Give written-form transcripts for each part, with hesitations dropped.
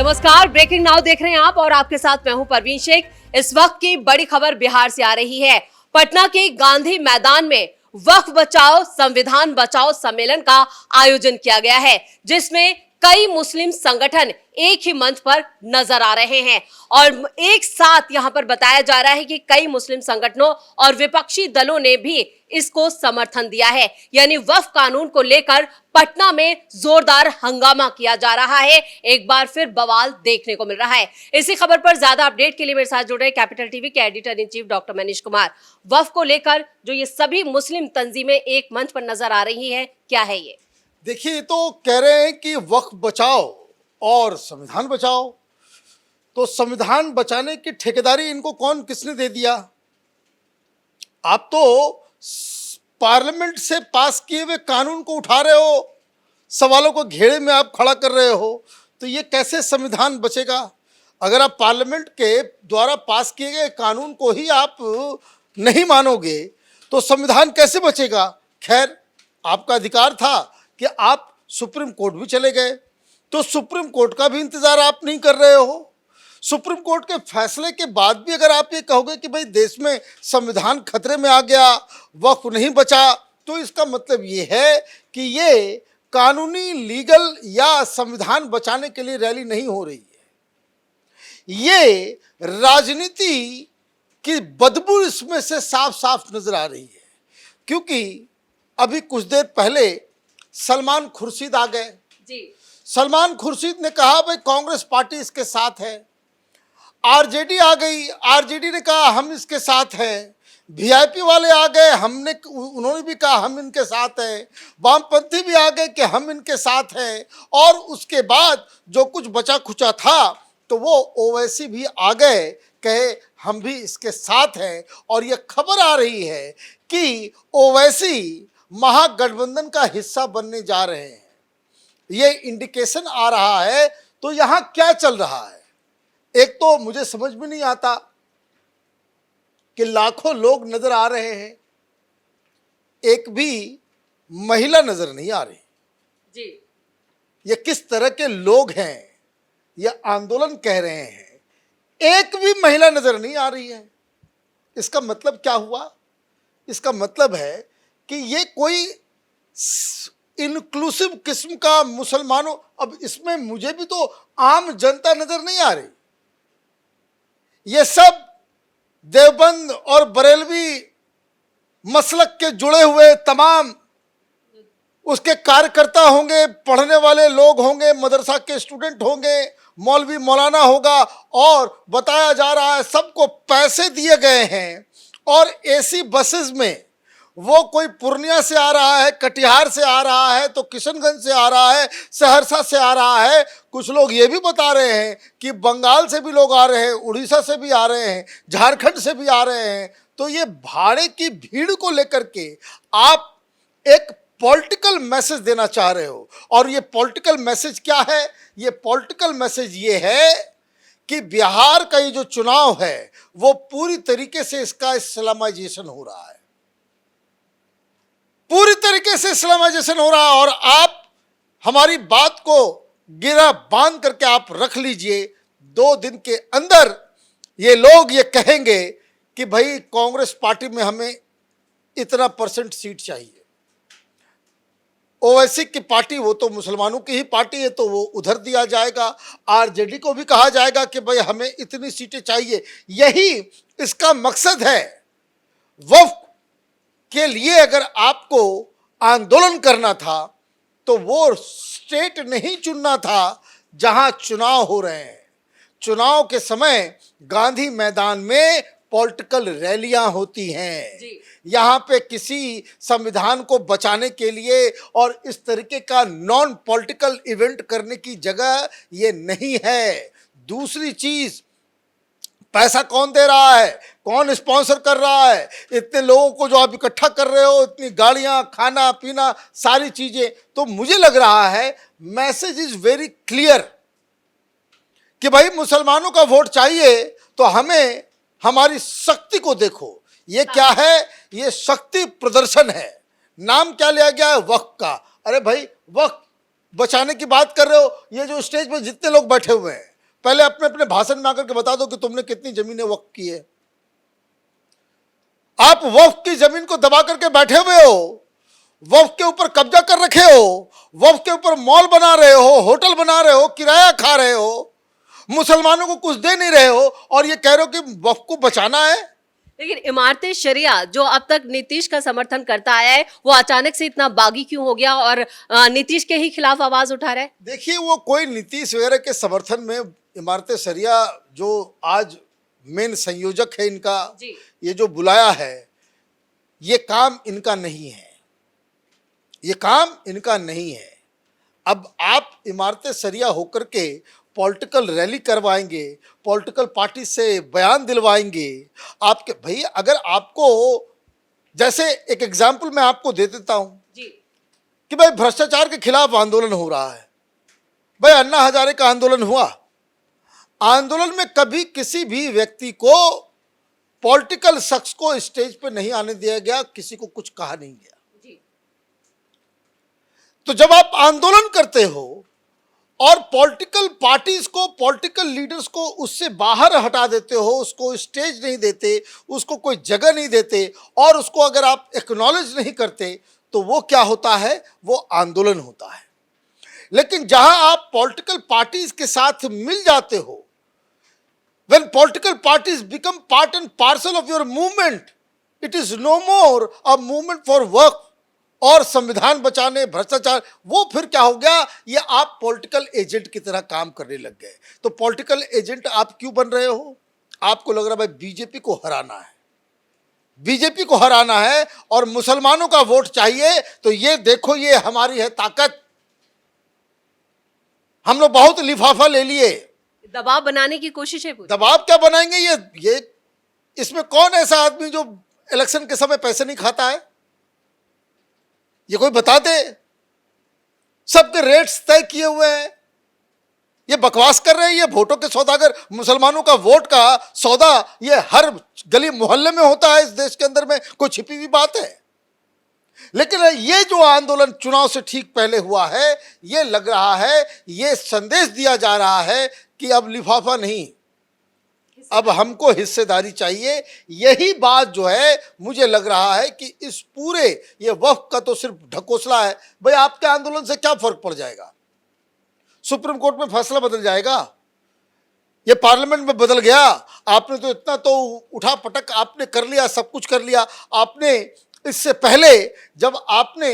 नमस्कार, breaking now देख रहे हैं आप और आपके साथ मैं हूं परवीन शेख। इस वक्त की बड़ी खबर बिहार से आ रही है। पटना के गांधी मैदान में वक्फ बचाओ संविधान बचाओ सम्मेलन का आयोजन किया गया है, जिसमें कई मुस्लिम संगठन एक ही मंच पर नजर आ रहे हैं और एक साथ यहां पर बताया जा रहा है कि कई मुस्लिम संगठनों और विपक्षी दलों ने भी इसको समर्थन दिया है। यानी वक्फ कानून को लेकर पटना में जोरदार हंगामा किया जा रहा है। एक बार फिर बवाल देखने को मिल रहा है। इसी खबर पर ज्यादा अपडेट के लिए मेरे साथ जुड़ रहे कैपिटल टीवी के editor in chief doctor Manish Kumar. वक्फ को लेकर जो ये सभी मुस्लिम तंजीमें एक मंच पर नजर आ रही है, क्या है ये? देखिए, ये तो कह रहे हैं कि वक्फ बचाओ और संविधान बचाओ, तो संविधान बचाने की ठेकेदारी इनको किसने दे दिया? आप तो पार्लियामेंट से पास किए हुए कानून को उठा रहे हो, सवालों को घेरे में आप खड़ा कर रहे हो, तो ये कैसे संविधान बचेगा? अगर आप पार्लियामेंट के द्वारा पास किए गए कानून को ही आप नहीं मानोगे तो संविधान कैसे बचेगा? खैर, आपका अधिकार था कि आप सुप्रीम कोर्ट भी चले गए, तो सुप्रीम कोर्ट का भी इंतजार आप नहीं कर रहे हो। सुप्रीम कोर्ट के फैसले के बाद भी अगर आप ये कहोगे कि भाई देश में संविधान खतरे में आ गया, वक्फ नहीं बचा, तो इसका मतलब ये है कि ये कानूनी लीगल या संविधान बचाने के लिए रैली नहीं हो रही है। ये राजनीति की बदबू इसमें से साफ साफ नजर आ रही है, क्योंकि अभी कुछ देर पहले सलमान खुर्शीद आ गए जी। सलमान खुर्शीद ने कहा भाई कांग्रेस पार्टी इसके साथ है। आरजेडी आ गई, आरजेडी ने कहा हम इसके साथ हैं। वीआईपी वाले आ गए, उन्होंने भी कहा हम इनके साथ हैं। वामपंथी भी आ गए कि हम इनके साथ हैं। और उसके बाद जो कुछ बचा खुचा था तो वो ओवैसी भी आ गए, कहे हम भी इसके साथ हैं। और ये खबर आ रही है कि ओवैसी महागठबंधन का हिस्सा बनने जा रहे हैं। ये इंडिकेशन आ रहा है। तो यहां क्या चल रहा है? एक तो मुझे समझ में नहीं आता कि लाखों लोग नजर आ रहे हैं, एक भी महिला नजर नहीं आ रही जी। ये किस तरह के लोग हैं? ये आंदोलन कह रहे हैं, एक भी महिला नजर नहीं आ रही है। इसका मतलब क्या हुआ? इसका मतलब है कि ये कोई इंक्लूसिव किस्म का मुसलमानों, अब इसमें मुझे भी तो आम जनता नजर नहीं आ रही। ये सब देवबंद और बरेलवी मसलक के जुड़े हुए तमाम उसके कार्यकर्ता होंगे, पढ़ने वाले लोग होंगे, मदरसा के स्टूडेंट होंगे, मौलवी मौलाना होगा। और बताया जा रहा है सबको पैसे दिए गए हैं और एसी बसेस में, वो कोई पूर्णिया से आ रहा है, कटिहार से आ रहा है, तो किशनगंज से आ रहा है, सहरसा से आ रहा है। कुछ लोग ये भी बता रहे हैं कि बंगाल से भी लोग आ रहे हैं, उड़ीसा से भी आ रहे हैं, झारखंड से भी आ रहे हैं। तो ये भाड़े की भीड़ को लेकर के आप एक पॉलिटिकल मैसेज देना चाह रहे हो। और ये पॉलिटिकल मैसेज क्या है? ये पॉलिटिकल मैसेज ये है कि बिहार का ये जो चुनाव है वो पूरी तरीके से इसका इस्लामाइजेशन हो रहा है, पूरी तरीके से इस्लामाइजेशन हो रहा है। और आप हमारी बात को गिरा बांध करके आप रख लीजिए, 2 दिन के अंदर ये लोग ये कहेंगे कि भाई कांग्रेस पार्टी में हमें इतना % सीट चाहिए। ओवैसी की पार्टी वो तो मुसलमानों की ही पार्टी है, तो वो उधर दिया जाएगा। आरजेडी को भी कहा जाएगा कि भाई हमें इतनी सीटें चाहिए। यही इसका मकसद है। वक्फ के लिए अगर आपको आंदोलन करना था तो वो स्टेट नहीं चुनना था जहां चुनाव हो रहे हैं। चुनाव के समय गांधी मैदान में पॉलिटिकल रैलियां होती हैं। यहाँ पे किसी संविधान को बचाने के लिए और इस तरीके का नॉन पॉलिटिकल इवेंट करने की जगह ये नहीं है। दूसरी चीज, पैसा कौन दे रहा है, कौन स्पॉन्सर कर रहा है? इतने लोगों को जो आप इकट्ठा कर रहे हो, इतनी गाड़ियां, खाना पीना, सारी चीजें, तो मुझे लग रहा है मैसेज इज वेरी क्लियर कि भाई मुसलमानों का वोट चाहिए तो हमें हमारी शक्ति को देखो। ये क्या है? ये शक्ति प्रदर्शन है। नाम क्या लिया गया है? वक्फ का। अरे भाई, वक्फ बचाने की बात कर रहे हो, ये जो स्टेज पर जितने लोग बैठे हुए हैं पहले अपने अपने भाषण में आकर के बता दो कि तुमने कितनी जमीनें वक्फ की है। आप वक्फ की जमीन को दबा करके बैठे हुए हो, वक्फ के ऊपर कब्जा कर रखे हो, वक्फ के ऊपर मॉल बना रहे हो, होटल बना रहे हो, किराया खा रहे हो, मुसलमानों को कुछ दे नहीं रहे हो और ये कह रहे हो कि वक्फ को बचाना है। लेकिन इमारते शरिया जो अब तक नीतीश का समर्थन करता आया है, वो अचानक से इतना बागी क्यों हो गया और नीतीश के ही खिलाफ आवाज उठा रहा है? देखिए, वो कोई नीतीश वगैरह के समर्थन में इमारतें शरिया जो आज मेन संयोजक है इनका, जी। ये जो बुलाया है, ये काम इनका नहीं है, ये काम इनका नहीं है। अब आप इमारतें शरिया होकर के पॉलिटिकल रैली करवाएंगे, पॉलिटिकल पार्टी से बयान दिलवाएंगे आपके। भाई अगर आपको, जैसे एक एग्जाम्पल मैं आपको दे देता हूं जी। कि भाई भ्रष्टाचार के खिलाफ आंदोलन हो रहा है, भाई अन्ना हजारे का आंदोलन हुआ, आंदोलन में कभी किसी भी व्यक्ति को, पॉलिटिकल शख्स को स्टेज पे नहीं आने दिया गया, किसी को कुछ कहा नहीं गया। जी। तो जब आप आंदोलन करते हो और पॉलिटिकल पार्टीज को, पॉलिटिकल लीडर्स को उससे बाहर हटा देते हो, उसको स्टेज नहीं देते, उसको कोई जगह नहीं देते और उसको अगर आप एक्नॉलेज नहीं करते, तो वो क्या होता है, वो आंदोलन होता है। लेकिन जहां आप पॉलिटिकल पार्टीज के साथ मिल जाते हो, when political parties become part and parcel of your movement, it is no more a movement for work और संविधान बचाने, भ्रष्टाचार, वो फिर क्या हो गया, ये आप पॉलिटिकल एजेंट की तरह काम करने लग गए। तो पॉलिटिकल एजेंट आप क्यों बन रहे हो? आपको लग रहा है भाई बीजेपी को हराना है, बीजेपी को हराना है और मुसलमानों का वोट चाहिए, तो ये देखो, ये हमारी है ताकत, हम लोग बहुत लिफाफा ले लिए। दबाव बनाने की कोशिश है पूरी। दबाव क्या बनाएंगे? ये इसमें कौन ऐसा आदमी जो इलेक्शन के समय पैसे नहीं खाता है? ये कोई बता दे। सबके रेट्स तय किए हुए हैं, ये बकवास कर रहे हैं, ये वोटों के सौदागर, मुसलमानों का वोट का सौदा ये हर गली मोहल्ले में होता है इस देश के अंदर में, कोई छिपी हुई बात है? लेकिन ये जो आंदोलन चुनाव से ठीक पहले हुआ है, ये लग रहा है, ये संदेश दिया जा रहा है कि अब लिफाफा नहीं, अब हमको हिस्सेदारी चाहिए। यही बात जो है, मुझे लग रहा है कि इस पूरे ये वक्फ का तो सिर्फ ढकोसला है। भाई आपके आंदोलन से क्या फर्क पड़ जाएगा? सुप्रीम कोर्ट में फैसला बदल जाएगा, ये पार्लियामेंट में बदल गया, आपने तो इतना तो उठा पटक आपने कर लिया, सब कुछ कर लिया आपने। इससे पहले जब आपने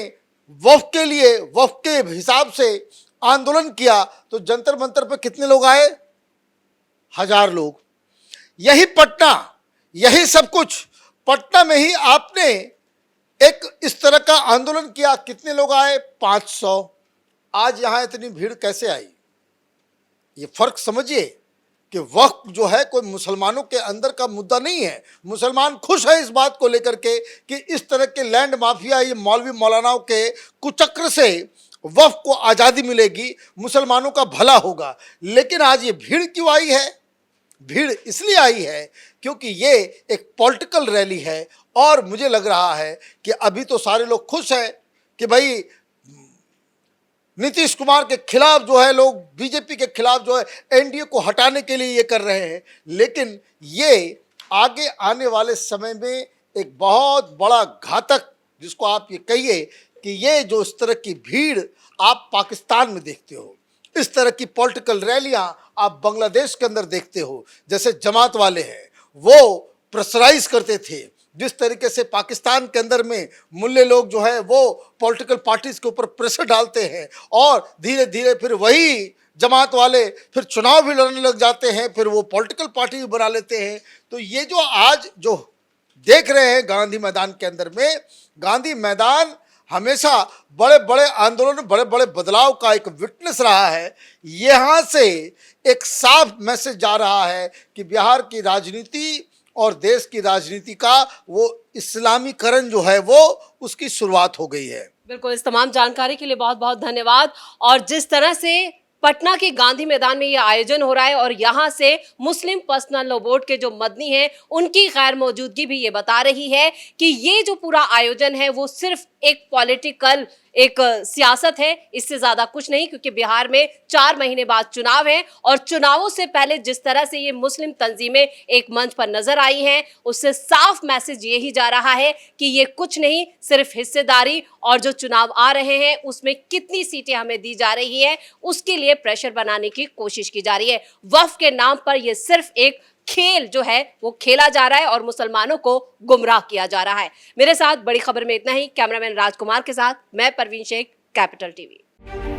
वक्फ के लिए, वक्फ के हिसाब से आंदोलन किया, तो जंतर मंतर पे कितने लोग आए? 1000 लोग। यही पटना, यही सब कुछ पटना में ही आपने एक इस तरह का आंदोलन किया, कितने लोग आए? 500। आज यहां इतनी भीड़ कैसे आई? ये फर्क समझिए कि वक्फ जो है कोई मुसलमानों के अंदर का मुद्दा नहीं है। मुसलमान खुश है इस बात को लेकर के कि इस तरह के लैंड माफिया, ये मौलवी मौलानाओं के कुचक्र से वक्फ को आज़ादी मिलेगी, मुसलमानों का भला होगा। लेकिन आज ये भीड़ क्यों आई है? भीड़ इसलिए आई है क्योंकि ये एक पॉलिटिकल रैली है और मुझे लग रहा है कि अभी तो सारे लोग खुश हैं कि भाई नीतीश कुमार के खिलाफ जो है लोग, बीजेपी के खिलाफ जो है एनडीए को हटाने के लिए ये कर रहे हैं। लेकिन ये आगे आने वाले समय में एक बहुत बड़ा घातक, जिसको आप ये कहिए कि ये जो इस तरह की भीड़ आप पाकिस्तान में देखते हो, इस तरह की पॉलिटिकल रैलियां आप बांग्लादेश के अंदर देखते हो, जैसे जमात वाले हैं वो प्रेशराइज करते थे, जिस तरीके से पाकिस्तान के अंदर में मुल्ले लोग जो है वो पॉलिटिकल पार्टीज के ऊपर प्रेशर डालते हैं और धीरे धीरे फिर वही जमात वाले फिर चुनाव भी लड़ने लग जाते हैं, फिर वो पॉलिटिकल पार्टी भी बना लेते हैं। तो ये जो आज जो देख रहे हैं गांधी मैदान के अंदर में, गांधी मैदान हमेशा बड़े बड़े आंदोलन, बड़े बड़े बदलाव का एक विटनेस रहा है। यहाँ से एक साफ मैसेज जा रहा है कि बिहार की राजनीति और देश की राजनीति का वो इस्लामीकरण जो है वो उसकी शुरुआत हो गई है। बिल्कुल, इस तमाम जानकारी के लिए बहुत बहुत धन्यवाद। और जिस तरह से पटना के गांधी मैदान में यह आयोजन हो रहा है और यहां से मुस्लिम पर्सनल लॉ बोर्ड के जो मदनी हैं उनकी गैर मौजूदगी भी ये बता रही है कि ये जो पूरा आयोजन है वो सिर्फ एक पॉलिटिकल एक सियासत है, इससे ज्यादा कुछ नहीं, क्योंकि बिहार में 4 महीने बाद चुनाव है और चुनावों से पहले जिस तरह से ये मुस्लिम तंजीमें एक मंच पर नजर आई हैं, उससे साफ मैसेज यही जा रहा है कि ये कुछ नहीं, सिर्फ हिस्सेदारी और जो चुनाव आ रहे हैं उसमें कितनी सीटें हमें दी जा रही है उसके लिए प्रेशर बनाने की कोशिश की जा रही है। वक्फ के नाम पर यह सिर्फ एक खेल जो है वो खेला जा रहा है और मुसलमानों को गुमराह किया जा रहा है। मेरे साथ बड़ी खबर में इतना ही। कैमरामैन राजकुमार के साथ मैं परवीन शेख, कैपिटल टीवी।